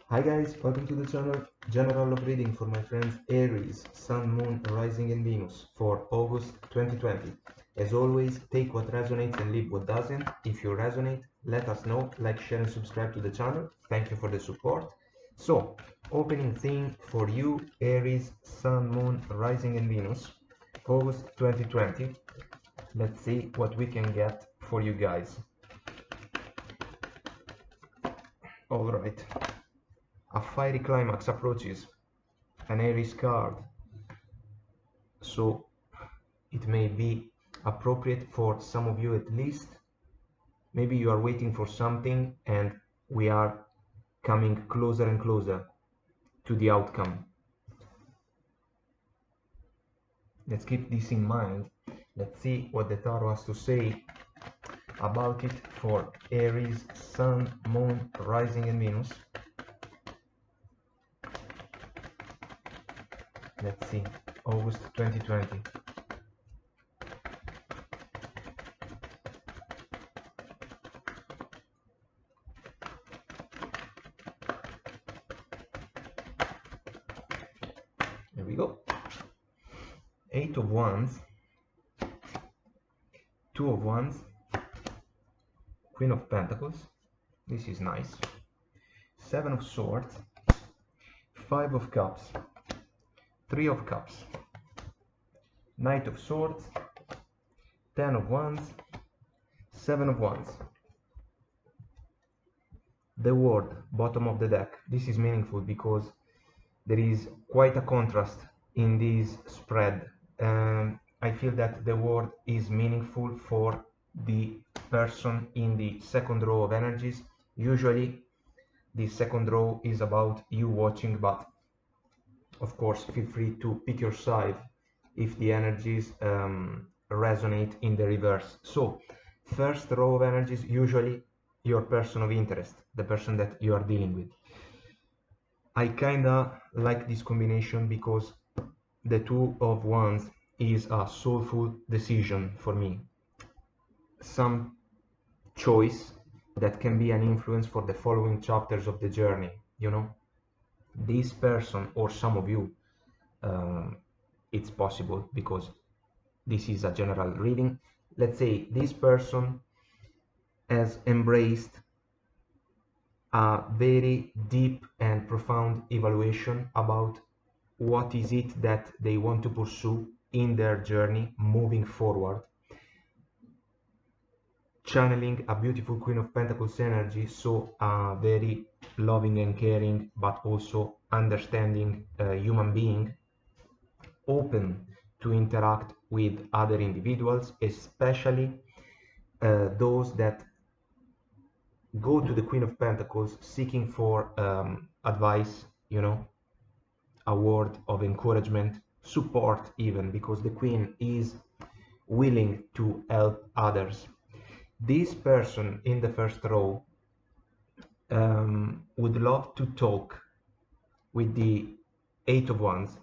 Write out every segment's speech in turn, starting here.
Hi guys, welcome to the channel. General love reading for my friends Aries, Sun, Moon, Rising and Venus for August 2020. As always, take what resonates and leave what doesn't. If you resonate, let us know. Like, share and subscribe to the channel. Thank you for the support. So, opening theme for you, Aries, Sun, Moon, Rising and Venus, August 2020. Let's see what we can get for you guys. Alright. A fiery climax approaches, an Aries card, so it may be appropriate for some of you at least. Maybe you are waiting for something and we are coming closer and closer to the outcome. Let's keep this in mind. Let's see what the tarot has to say about it for Aries, Sun, Moon, Rising and Venus. Let's see, August 2020. There we go. Eight of Wands, Two of Wands, Queen of Pentacles. This is nice. Seven of Swords, Five of Cups, Three of Cups, Knight of Swords, Ten of Wands, Seven of Wands. The World, bottom of the deck. This is meaningful because there is quite a contrast in this spread. I feel that the World is meaningful for the person in the second row of energies. Usually the second row is about you watching, but of course feel free to pick your side if the energies resonate in the reverse. So first row of energies, usually your person of interest, the person that you are dealing with. I kinda like this combination because the Two of Wands is a soulful decision for me. Some choice that can be an influence for the following chapters of the journey, you know. This person or some of you, it's possible because this is a general reading. Let's say this person has embraced a very deep and profound evaluation about what is it that they want to pursue in their journey moving forward, channeling a beautiful Queen of Pentacles energy, so very loving and caring, but also understanding human being, open to interact with other individuals, especially those that go to the Queen of Pentacles seeking for advice, you know, a word of encouragement, support even, because the Queen is willing to help others. This person in the first row would love to talk with the Eight of Wands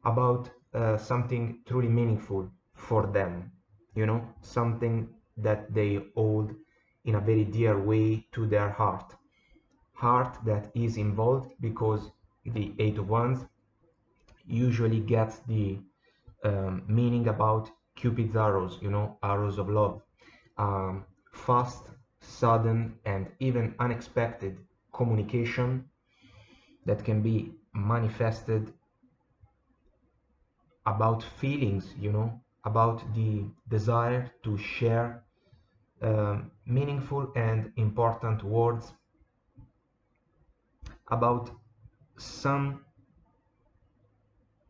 about something truly meaningful for them, you know, something that they hold in a very dear way to their heart that is involved, because the Eight of Wands usually gets the meaning about Cupid's arrows, you know, arrows of love, fast, sudden and even unexpected communication that can be manifested about feelings, you know, about the desire to share meaningful and important words about some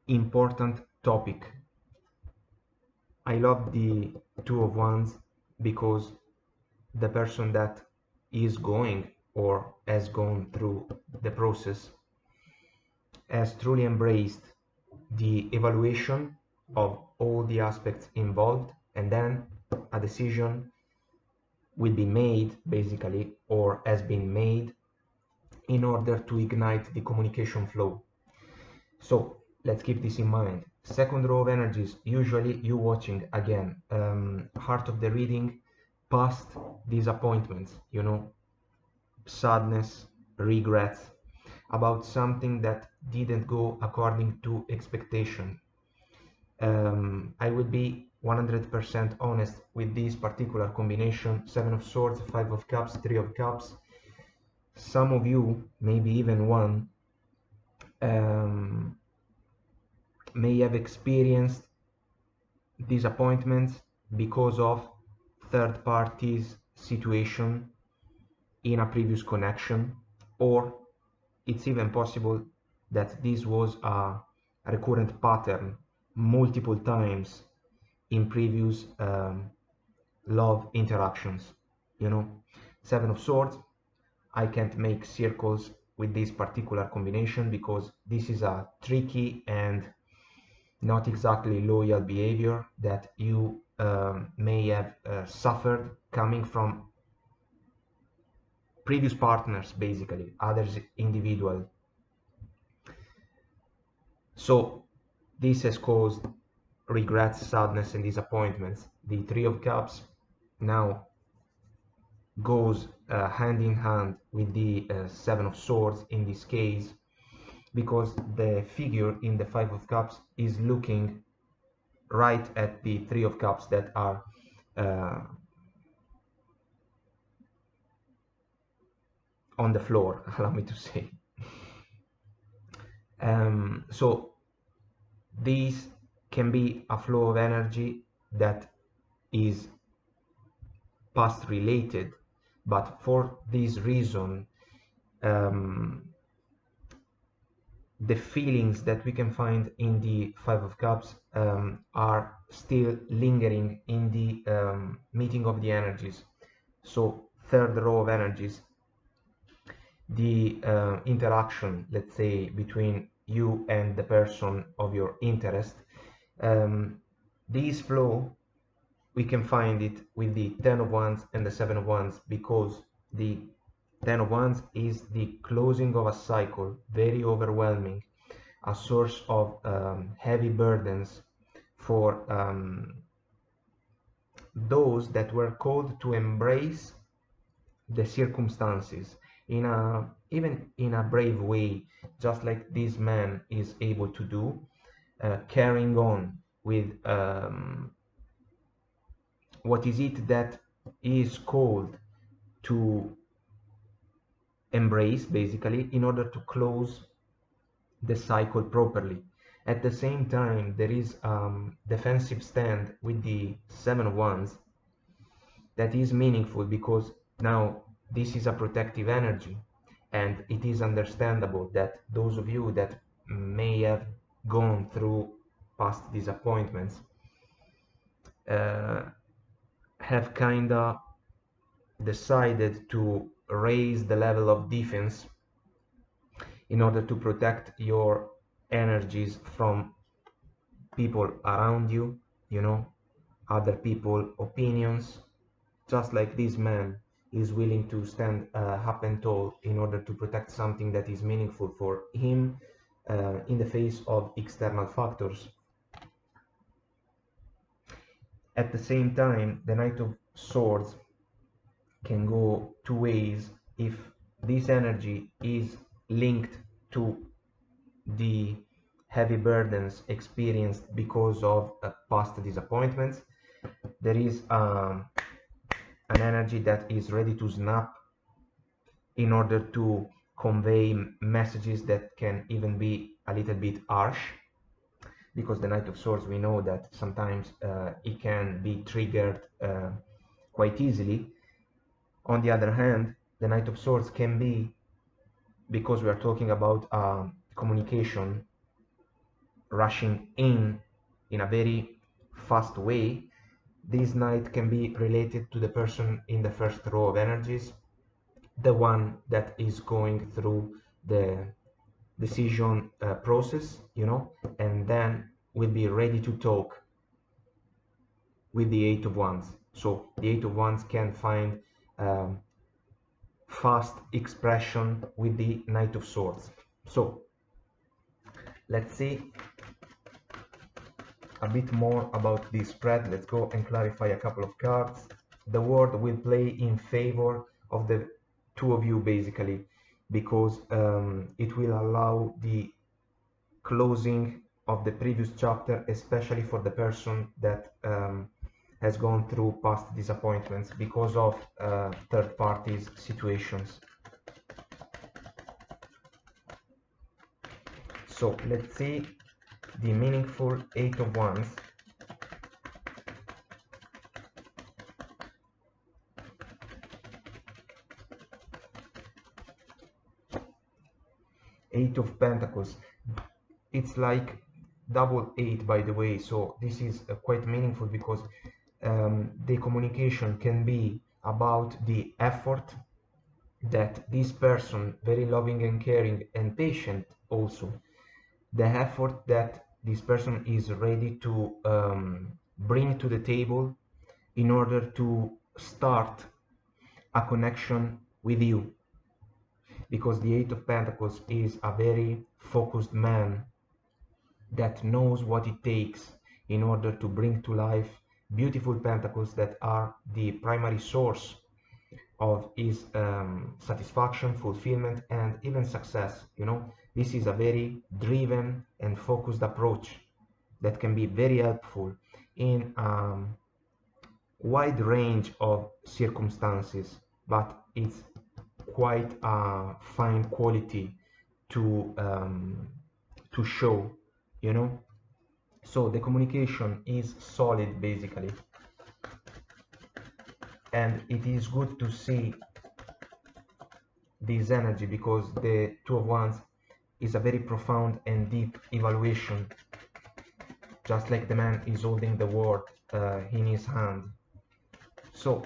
important topic. I love the Two of Wands because the person that is going or has gone through the process has truly embraced the evaluation of all the aspects involved, and then a decision will be made basically, or has been made, in order to ignite the communication flow. So let's keep this in mind. Second row of energies, usually you watching again, heart of the reading, past disappointments, you know, sadness, regrets, about something that didn't go according to expectation. I will be 100% honest with this particular combination: Seven of Swords, Five of Cups, Three of Cups. Some of you, maybe even one, um, may have experienced disappointments because of third parties situation in a previous connection, or it's even possible that this was a recurrent pattern multiple times in previous love interactions. You know, Seven of Swords, I can't make circles with this particular combination because this is a tricky and not exactly loyal behavior that you may have suffered coming from previous partners, basically others individual. So this has caused regrets, sadness, and disappointments. The Three of Cups now goes hand in hand with the Seven of Swords in this case, because the figure in the Five of Cups is looking right at the Three of Cups that are on the floor, allow me to say. So these can be a flow of energy that is past related, but for this reason, the feelings that we can find in the Five of Cups are still lingering in the meeting of the energies. So third row of energies, the interaction, let's say, between you and the person of your interest, this flow, we can find it with the Ten of Wands and the Seven of Wands, because the Ten of Wands is the closing of a cycle, very overwhelming, a source of heavy burdens for those that were called to embrace the circumstances in a even in a brave way, just like this man is able to do, carrying on with what is it that is called to embrace, basically, in order to close the cycle properly. At the same time, there is defensive stand with the Seven of Wands that is meaningful, because now this is a protective energy, and it is understandable that those of you that may have gone through past disappointments have kinda decided to raise the level of defense in order to protect your energies from people around you, you know, other people opinions, just like this man is willing to stand up and tall in order to protect something that is meaningful for him in the face of external factors. At the same time, the Knight of Swords can go two ways. If this energy is linked to the heavy burdens experienced because of past disappointments, there is an energy that is ready to snap in order to convey messages that can even be a little bit harsh, because the Knight of Swords, we know that sometimes it can be triggered quite easily. On the other hand, the Knight of Swords can be, because we are talking about communication rushing in a very fast way, this knight can be related to the person in the first row of energies, the one that is going through the decision process, you know, and then will be ready to talk with the Eight of Wands. So the Eight of Wands can find fast expression with the Knight of Swords. So let's see a bit more about this spread. Let's go and clarify a couple of cards. The world will play in favor of the two of you, basically. because it will allow the closing of the previous chapter, especially for the person that has gone through past disappointments because of third parties situations. So let's see the meaningful Eight of Wands. Eight of Pentacles. It's like double eight, by the way, so this is quite meaningful because the communication can be about the effort that this person, very loving and caring and patient also, the effort that this person is ready to bring to the table in order to start a connection with you, because the Eight of Pentacles is a very focused man that knows what it takes in order to bring to life beautiful pentacles that are the primary source of his satisfaction, fulfillment, and even success. You know, this is a very driven and focused approach that can be very helpful in wide range of circumstances, but it's quite a fine quality to show, you know. So the communication is solid basically, and it is good to see this energy because the Two of Wands is a very profound and deep evaluation, just like the man is holding the world in his hand. So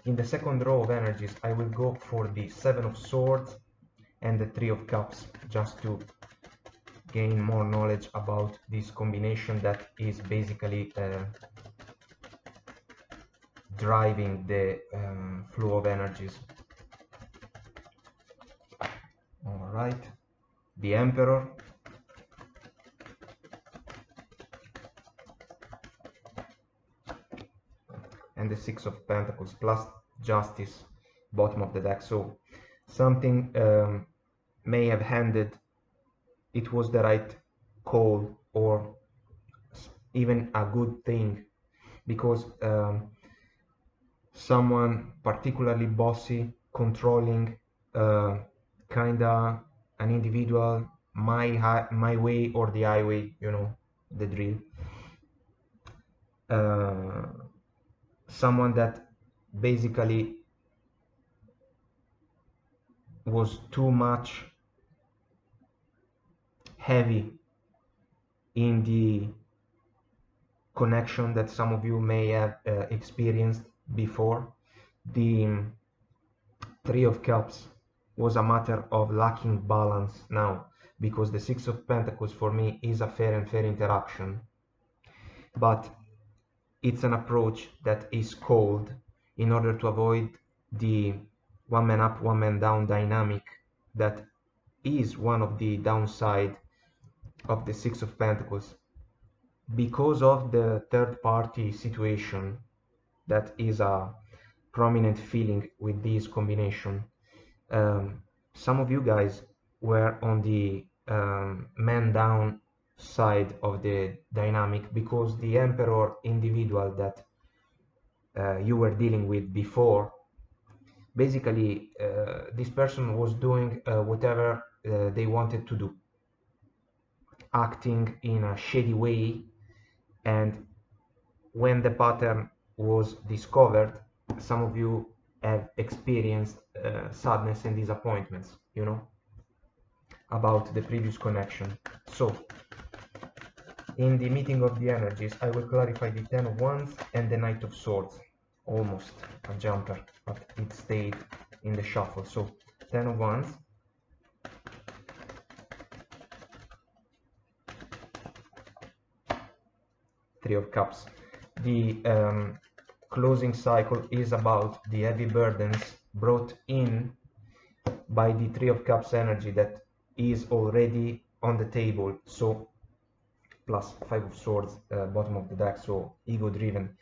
in the second row of energies, I will go for the Seven of Swords and the Three of Cups, just to gain more knowledge about this combination that is basically driving the flow of energies. All right, the Emperor, and the Six of Pentacles plus Justice, bottom of the deck. So something may have handed, it was the right call or even a good thing, because someone particularly bossy, controlling, kinda an individual, my way or the highway, you know, the drill. Someone that basically was too much heavy in the connection that some of you may have experienced before. The Three of Cups was a matter of lacking balance now, because the Six of Pentacles for me is a fair and fair interaction, but it's an approach that is cold in order to avoid the one man up, one man down dynamic that is one of the downside of the Six of Pentacles, because of the third party situation that is a prominent feeling with this combination. Some of you guys were on the man down side of the dynamic, because the Emperor individual that you were dealing with before, basically this person was doing whatever they wanted to do, acting in a shady way, and when the pattern was discovered, some of you have experienced sadness and disappointments, you know, about the previous connection. So in the meeting of the energies, I will clarify the Ten of Wands and the Knight of Swords. Almost a jumper, but it stayed in the shuffle. So Ten of Wands, Three of Cups. The closing cycle is about the heavy burdens brought in by the Three of Cups energy that is already on the table. So plus Five of Swords, bottom of the deck, so ego driven.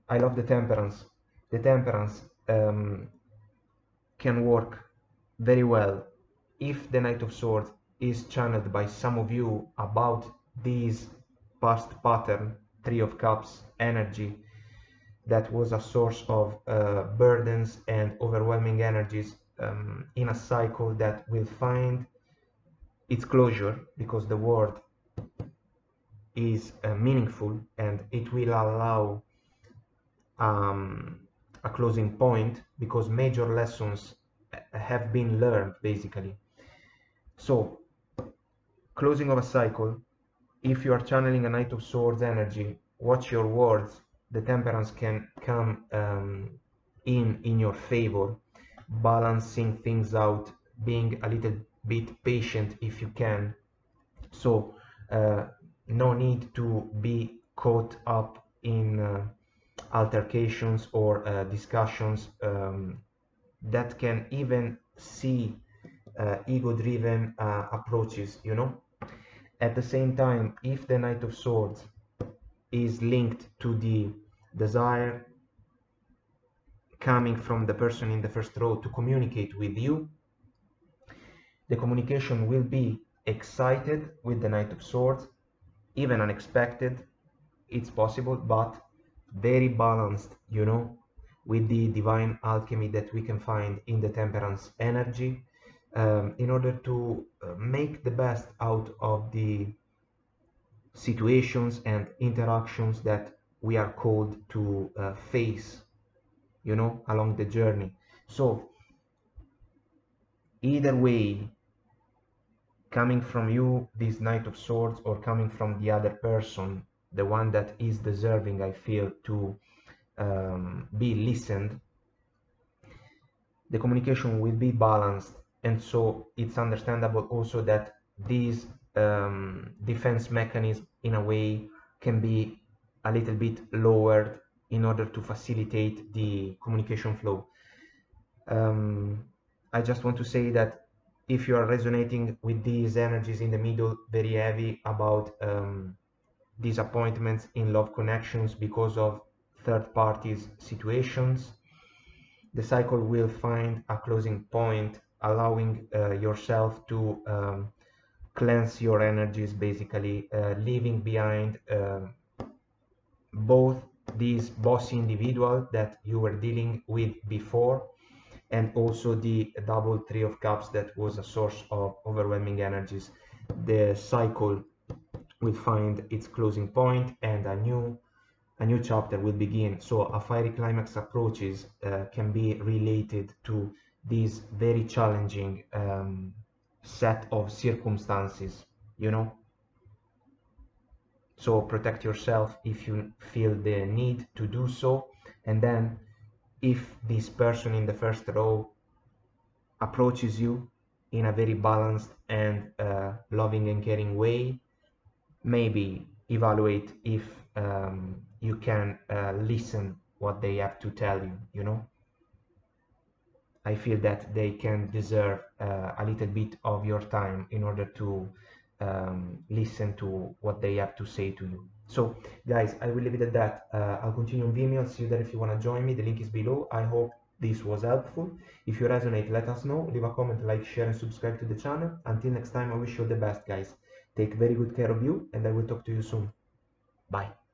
I love the Temperance. The Temperance can work very well if the Knight of Swords is channeled by some of you about this past pattern, Three of Cups energy, that was a source of burdens and overwhelming energies in a cycle that will find its closure, because the word is meaningful and it will allow um, a closing point, because major lessons have been learned basically. So, closing of a cycle. If you are channeling a Knight of Swords energy, watch your words. The Temperance can come in your favor, balancing things out, being a little bit patient if you can. So no need to be caught up in altercations or discussions that can even see ego-driven approaches, you know. At the same time, if the Knight of Swords is linked to the desire coming from the person in the first row to communicate with you, the communication will be excited with the Knight of Swords, even unexpected, it's possible, but very balanced, you know, with the divine alchemy that we can find in the Temperance energy, in order to make the best out of the situations and interactions that we are called to face, you know, along the journey. So either way, coming from you, this Knight of Swords, or coming from the other person, the one that is deserving, I feel, to be listened, the communication will be balanced. And so it's understandable also that these defense mechanism in a way can be a little bit lowered in order to facilitate the communication flow. I just want to say that if you are resonating with these energies in the middle, very heavy about disappointments in love connections because of third parties situations, the cycle will find a closing point, allowing yourself to cleanse your energies, basically leaving behind both these bossy individual that you were dealing with before, and also the double Three of Cups that was a source of overwhelming energies. The cycle will find its closing point and a new chapter will begin. So a fiery climax approaches can be related to this very challenging set of circumstances, you know. So protect yourself if you feel the need to do so. And then if this person in the first row approaches you in a very balanced and loving and caring way, maybe evaluate if you can listen what they have to tell you, you know. I feel that they can deserve a little bit of your time in order to listen to what they have to say to you. So guys, I will leave it at that. I'll continue on Vimeo. I'll see you there if you want to join me. The link is below. I hope this was helpful. If you resonate, let us know. Leave a comment, like, share, and subscribe to the channel. Until next time, I wish you all the best, guys. Take very good care of you, and I will talk to you soon. Bye.